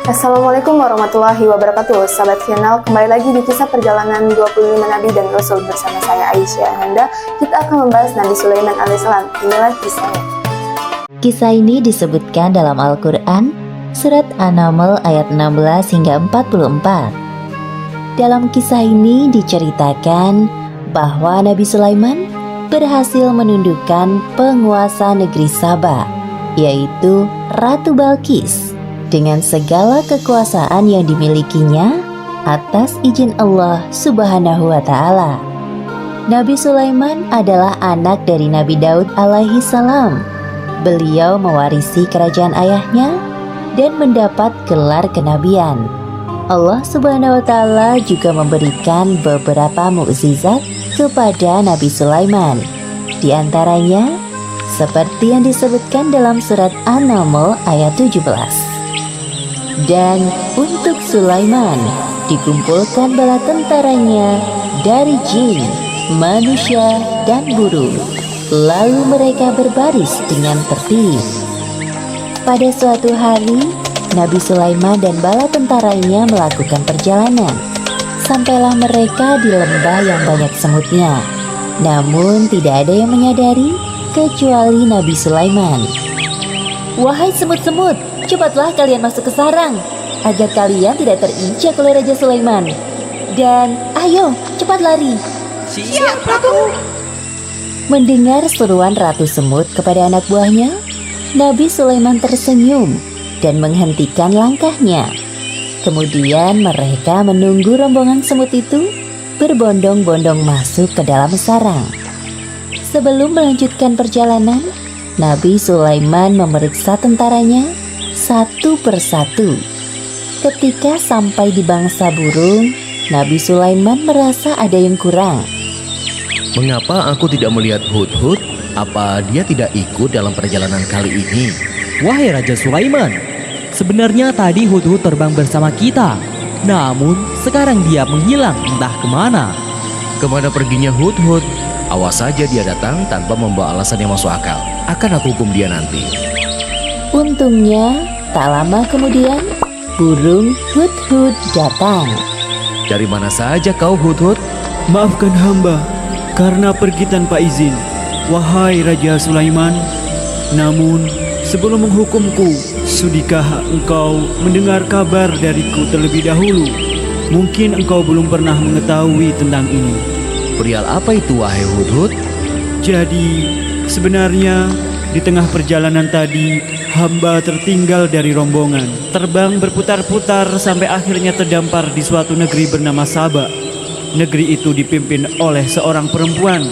Assalamualaikum warahmatullahi wabarakatuh. Sahabat channel, kembali lagi di kisah perjalanan 25 Nabi dan Rasul bersama saya Aisyah Ananda. Kita akan membahas Nabi Sulaiman alaihissalam. Inilah kisahnya. Kisah ini disebutkan dalam Al-Quran, surat An-Naml ayat 16 hingga 44. Dalam kisah ini diceritakan bahwa Nabi Sulaiman berhasil menundukkan penguasa negeri Saba, yaitu Ratu Balqis, dengan segala kekuasaan yang dimilikinya atas izin Allah Subhanahu wa Ta'ala. Nabi Sulaiman adalah anak dari Nabi Daud alaihi salam. Beliau mewarisi kerajaan ayahnya dan mendapat gelar kenabian. Allah Subhanahu wa Ta'ala juga memberikan beberapa mukjizat kepada Nabi Sulaiman. Di antaranya seperti yang disebutkan dalam surat An-Naml ayat 17. Dan untuk Sulaiman dikumpulkan bala tentaranya dari jin, manusia, dan burung. Lalu mereka berbaris dengan tertib. Pada suatu hari, Nabi Sulaiman dan bala tentaranya melakukan perjalanan. Sampailah mereka di lembah yang banyak semutnya. Namun tidak ada yang menyadari kecuali Nabi Sulaiman. "Wahai semut-semut, cepatlah kalian masuk ke sarang, agar kalian tidak terinjak oleh Raja Sulaiman. Dan ayo, cepat lari." "Siap, Ratu." Mendengar seruan Ratu Semut kepada anak buahnya, Nabi Sulaiman tersenyum dan menghentikan langkahnya. Kemudian mereka menunggu rombongan semut itu berbondong-bondong masuk ke dalam sarang. Sebelum melanjutkan perjalanan, Nabi Sulaiman memeriksa tentaranya satu persatu. Ketika sampai di bangsa burung, Nabi Sulaiman merasa ada yang kurang. "Mengapa aku tidak melihat Hudhud? Apa dia tidak ikut dalam perjalanan kali ini?" "Wahai Raja Sulaiman, sebenarnya tadi Hudhud terbang bersama kita. Namun sekarang dia menghilang entah kemana." "Kemana perginya Hudhud? Awas saja dia datang tanpa membawa alasan yang masuk akal. Akan aku hukum dia nanti." Untungnya, tak lama kemudian, burung Hudhud datang. "Dari mana saja kau, Hudhud?" "Maafkan hamba karena pergi tanpa izin, wahai Raja Sulaiman. Namun, sebelum menghukumku, sudikah engkau mendengar kabar dariku terlebih dahulu? Mungkin engkau belum pernah mengetahui tentang ini." "Perihal apa itu, wahai Hudhud?" "Jadi, sebenarnya di tengah perjalanan tadi, hamba tertinggal dari rombongan. Terbang berputar-putar sampai akhirnya terdampar di suatu negeri bernama Saba. Negeri itu dipimpin oleh seorang perempuan.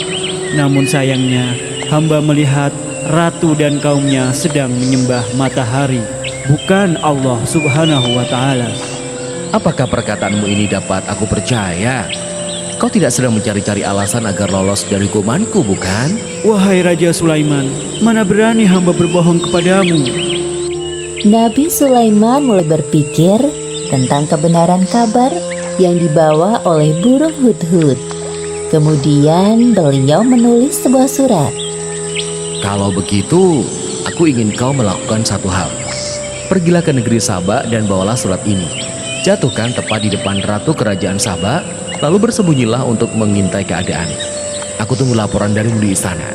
Namun sayangnya, hamba melihat ratu dan kaumnya sedang menyembah matahari, bukan Allah Subhanahu wa Ta'ala." "Apakah perkataanmu ini dapat aku percaya? Kau tidak sedang mencari-cari alasan agar lolos dari hukumanku, bukan?" "Wahai Raja Sulaiman, mana berani hamba berbohong kepadamu." Nabi Sulaiman mulai berpikir tentang kebenaran kabar yang dibawa oleh burung Hudhud. Kemudian beliau menulis sebuah surat. "Kalau begitu, aku ingin kau melakukan satu hal. Pergilah ke negeri Saba dan bawalah surat ini. Jatuhkan tepat di depan ratu kerajaan Saba, lalu bersembunyilah untuk mengintai keadaan. Aku tunggu laporan darimu di istana."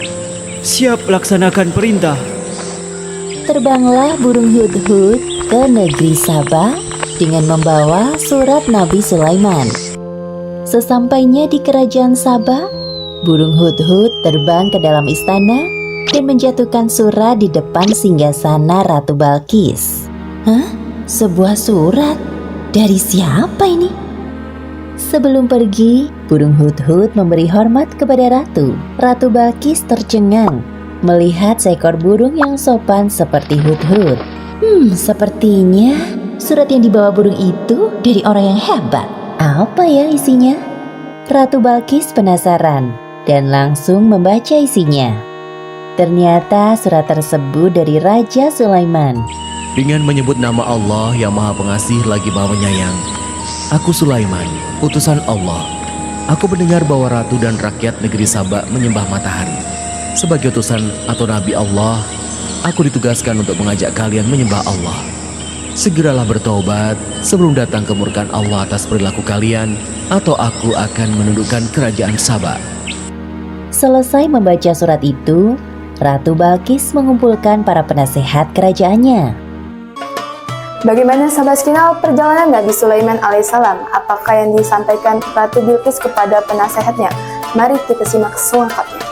"Siap, laksanakan perintah." Terbanglah burung Hudhud ke negeri Saba dengan membawa surat Nabi Sulaiman. Sesampainya di kerajaan Saba, burung Hudhud terbang ke dalam istana dan menjatuhkan surat di depan singgasana Ratu Balqis. "Hah? Sebuah surat? Dari siapa ini?" Sebelum pergi, burung Hudhud memberi hormat kepada ratu. Ratu Balqis tercengang melihat seekor burung yang sopan seperti Hudhud. Sepertinya surat yang dibawa burung itu dari orang yang hebat. Apa ya isinya? Ratu Balqis penasaran dan langsung membaca isinya. Ternyata surat tersebut dari Raja Sulaiman. "Dengan menyebut nama Allah yang Maha Pengasih lagi Maha Penyayang, aku Sulaiman, utusan Allah. Aku mendengar bahwa ratu dan rakyat negeri Saba menyembah matahari. Sebagai utusan atau nabi Allah, aku ditugaskan untuk mengajak kalian menyembah Allah. Segeralah bertobat sebelum datang kemurkaan Allah atas perilaku kalian, atau aku akan menundukkan kerajaan Sabah. Selesai membaca surat itu, Ratu Balkis mengumpulkan para penasehat kerajaannya. Bagaimana sahabat Kinal perjalanan Nabi Sulaiman alaihissalam? Apakah yang disampaikan Ratu Bilqis kepada penasehatnya? Mari kita simak selengkapnya.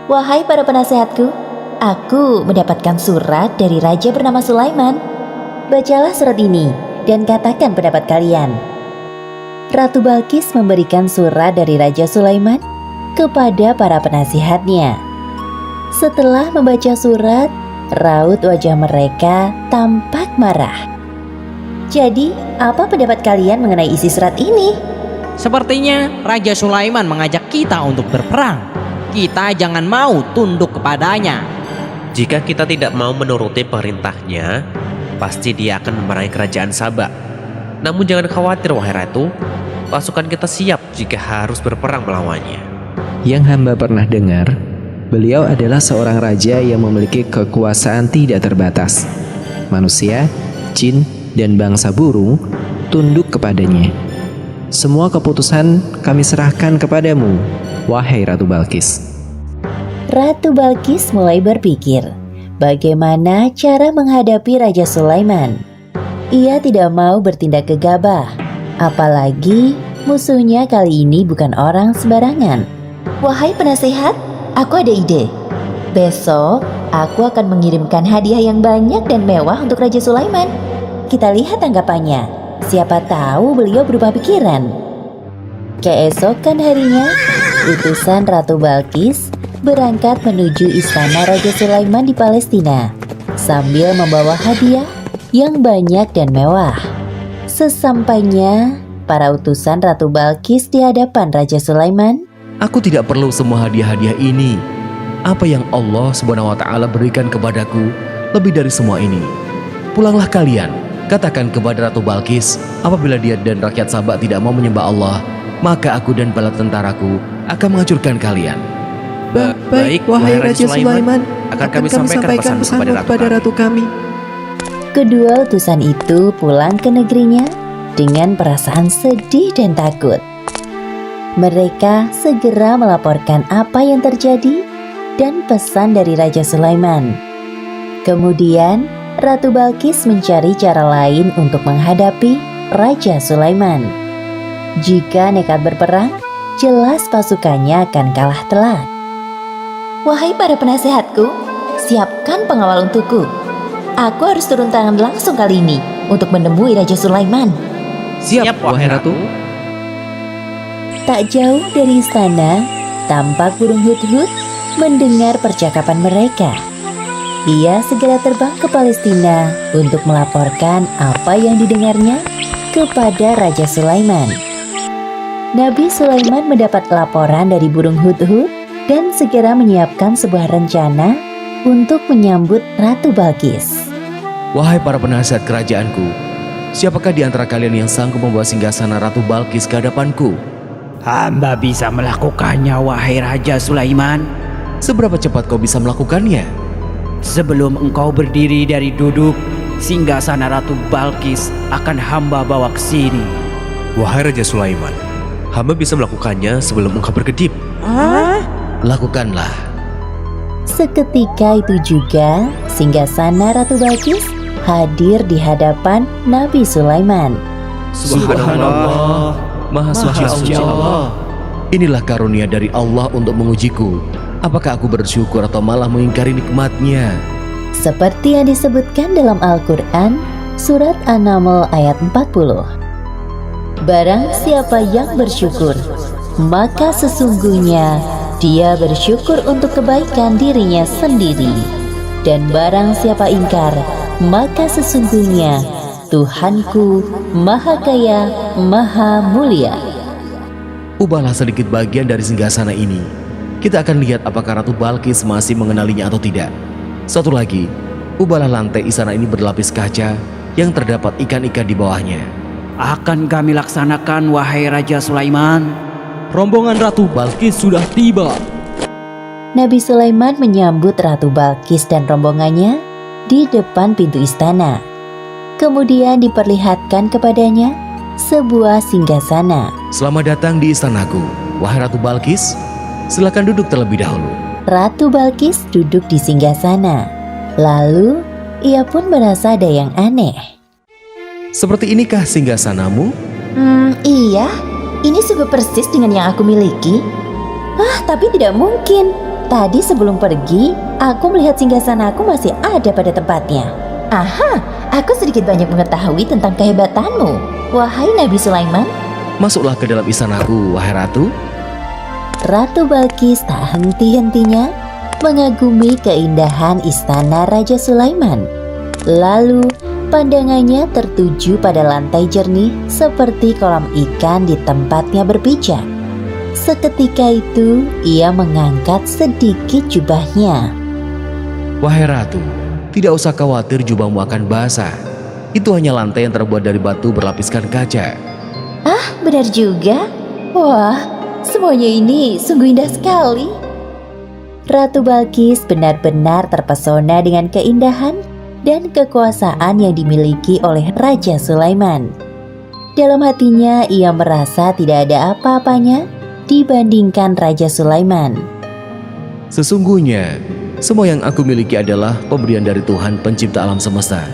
Wahai para penasehatku, aku mendapatkan surat dari raja bernama Sulaiman. Bacalah surat ini dan katakan pendapat kalian. Ratu Balkis memberikan surat dari Raja Sulaiman kepada para penasihatnya. Setelah membaca surat, raut wajah mereka tampak marah. Jadi, apa pendapat kalian mengenai isi surat ini? Sepertinya Raja Sulaiman mengajak kita untuk berperang. Kita jangan mau tunduk kepadanya. Jika kita tidak mau menuruti perintahnya, pasti dia akan memarahi kerajaan Sabah. Namun jangan khawatir wahai ratu, pasukan kita siap jika harus berperang melawannya. Yang hamba pernah dengar, beliau adalah seorang raja yang memiliki kekuasaan tidak terbatas. Manusia, jin, dan bangsa burung tunduk kepadanya. Semua keputusan kami serahkan kepadamu, wahai Ratu Balkis. Ratu Balkis mulai berpikir bagaimana cara menghadapi Raja Sulaiman. Ia tidak mau bertindak gegabah, apalagi musuhnya kali ini bukan orang sembarangan. Wahai penasehat, aku ada ide. Besok aku akan mengirimkan hadiah yang banyak dan mewah untuk Raja Sulaiman. Kita lihat tanggapannya. Siapa tahu beliau berubah pikiran. Keesokan harinya, utusan Ratu Balkis berangkat menuju istana Raja Sulaiman di Palestina sambil membawa hadiah yang banyak dan mewah. Sesampainya para utusan Ratu Balkis di hadapan Raja Sulaiman, Aku tidak perlu semua hadiah-hadiah ini. Apa yang Allah SWT berikan kepadaku lebih dari semua ini. Pulanglah kalian, katakan kepada Ratu Balkis, apabila dia dan rakyat Sabah tidak mau menyembah Allah, maka aku dan bala tentaraku akan menghancurkan kalian. Baik, wahai Raja Sulaiman, akan kami sampaikan pesanmu kepada ratu kami. kedua utusan itu pulang ke negerinya dengan perasaan sedih dan takut. Mereka segera melaporkan apa yang terjadi dan pesan dari Raja Sulaiman. Kemudian, Ratu Balkis mencari cara lain untuk menghadapi Raja Sulaiman. Jika nekat berperang, jelas pasukannya akan kalah telak. Wahai para penasehatku, siapkan pengawal untukku. Aku harus turun tangan langsung kali ini untuk menemui Raja Sulaiman. Siap, wahai ratu. Tak jauh dari istana, tampak burung hut-hut mendengar percakapan mereka. Ia segera terbang ke Palestina untuk melaporkan apa yang didengarnya kepada Raja Sulaiman. Nabi Sulaiman mendapat laporan dari burung hut-hut dan segera menyiapkan sebuah rencana untuk menyambut Ratu Balkis. Wahai para penasihat kerajaanku, siapakah di antara kalian yang sanggup membawa singgasana Ratu Balkis ke hadapanku? Hamba bisa melakukannya, wahai Raja Sulaiman. Seberapa cepat kau bisa melakukannya? Sebelum engkau berdiri dari duduk, singgasana Ratu Balkis akan hamba bawa ke sini. Wahai Raja Sulaiman, hamba bisa melakukannya sebelum engkau berkedip. Lakukanlah. Seketika itu juga, singgasana Ratu Balkis hadir di hadapan Nabi Sulaiman. Subhanallah, Maha Suci Allah. Inilah karunia dari Allah untuk mengujiku. Apakah aku bersyukur atau malah mengingkari nikmatnya? Seperti yang disebutkan dalam Al-Quran, Surat An-Naml ayat 40. Barang siapa yang bersyukur, maka sesungguhnya dia bersyukur untuk kebaikan dirinya sendiri. Dan barang siapa ingkar, maka sesungguhnya Tuhanku Maha Kaya, Maha Mulia. Ubahlah sedikit bagian dari singgasana ini. Kita akan lihat apakah Ratu Balkis masih mengenalinya atau tidak. Satu lagi, ubahlah lantai istana ini berlapis kaca yang terdapat ikan-ikan di bawahnya. Akan kami laksanakan, wahai Raja Sulaiman. Rombongan Ratu Balkis sudah tiba. Nabi Sulaiman menyambut Ratu Balkis dan rombongannya di depan pintu istana. Kemudian diperlihatkan kepadanya sebuah singgasana. Selamat datang di istanaku, wahai Ratu Balkis. Silakan duduk terlebih dahulu. Ratu Balkis duduk di singgasana. Lalu ia pun merasa ada yang aneh. Seperti inikah singgasanamu? Iya, ini sungguh persis dengan yang aku miliki. Tapi tidak mungkin. Tadi sebelum pergi, aku melihat singgasanaku masih ada pada tempatnya. Aha, aku sedikit banyak mengetahui tentang kehebatanmu, wahai Nabi Sulaiman. Masuklah ke dalam istanaku, wahai Ratu. Ratu Balkis tak henti-hentinya mengagumi keindahan istana Raja Sulaiman. Lalu pandangannya tertuju pada lantai jernih seperti kolam ikan di tempatnya berpijak. Seketika itu ia mengangkat sedikit jubahnya. Wahai Ratu, tidak usah khawatir jubahmu akan basah. Itu hanya lantai yang terbuat dari batu berlapiskan kaca. Benar juga. Wah, semuanya ini sungguh indah sekali. Ratu Balkis benar-benar terpesona dengan keindahan dan kekuasaan yang dimiliki oleh Raja Sulaiman. Dalam hatinya ia merasa tidak ada apa-apanya dibandingkan Raja Sulaiman. Sesungguhnya, semua yang aku miliki adalah pemberian dari Tuhan pencipta alam semesta.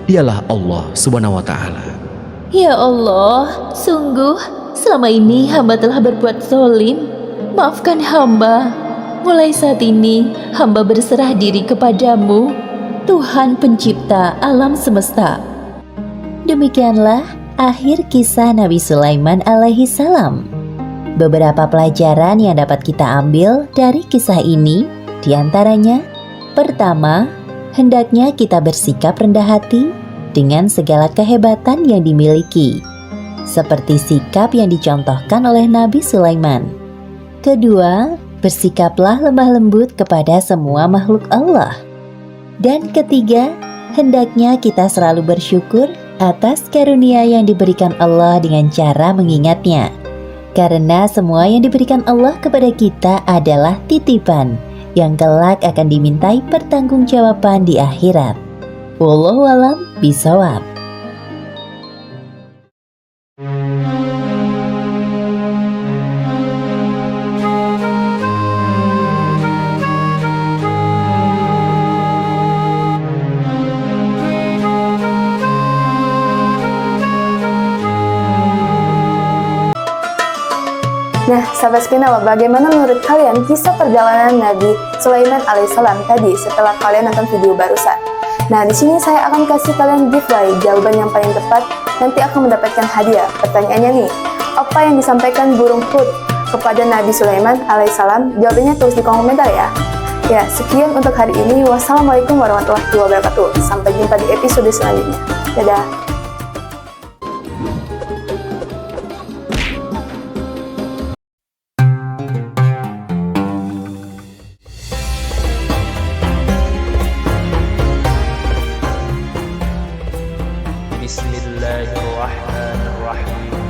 Dialah Allah Subhanahu wa Ta'ala. Ya Allah, sungguh selama ini hamba telah berbuat zalim. Maafkan hamba. Mulai saat ini hamba berserah diri kepadamu, Tuhan pencipta alam semesta. Demikianlah akhir kisah Nabi Sulaiman alaihi salam. Beberapa pelajaran yang dapat kita ambil dari kisah ini diantaranya: pertama, hendaknya kita bersikap rendah hati dengan segala kehebatan yang dimiliki, seperti sikap yang dicontohkan oleh Nabi Sulaiman. Kedua, bersikaplah lemah lembut kepada semua makhluk Allah. Dan ketiga, hendaknya kita selalu bersyukur atas karunia yang diberikan Allah dengan cara mengingatnya. Karena semua yang diberikan Allah kepada kita adalah titipan yang kelak akan dimintai pertanggungjawaban di akhirat. Wallahu a'lam bishawab. Nah, sahabat Spinal, bagaimana menurut kalian kisah perjalanan Nabi Sulaiman alaihissalam tadi setelah kalian nonton video barusan? Nah, di sini saya akan kasih kalian giveaway jawaban yang paling tepat, nanti akan mendapatkan hadiah. Pertanyaannya nih, apa yang disampaikan burung Hud kepada Nabi Sulaiman alaihissalam? Jawabannya tulis di kolom komentar ya. Ya, sekian untuk hari ini. Wassalamualaikum warahmatullahi wabarakatuh. Sampai jumpa di episode selanjutnya. Dadah. Bismillahirrahmanirrahim.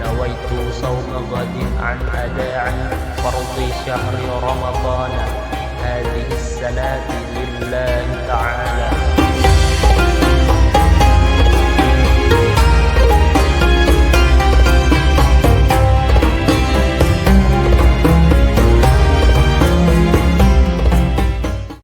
Nawaitu sawma ghadin an ada'i fardi syahri Ramadan hadhihi sanati lillahi ta'ala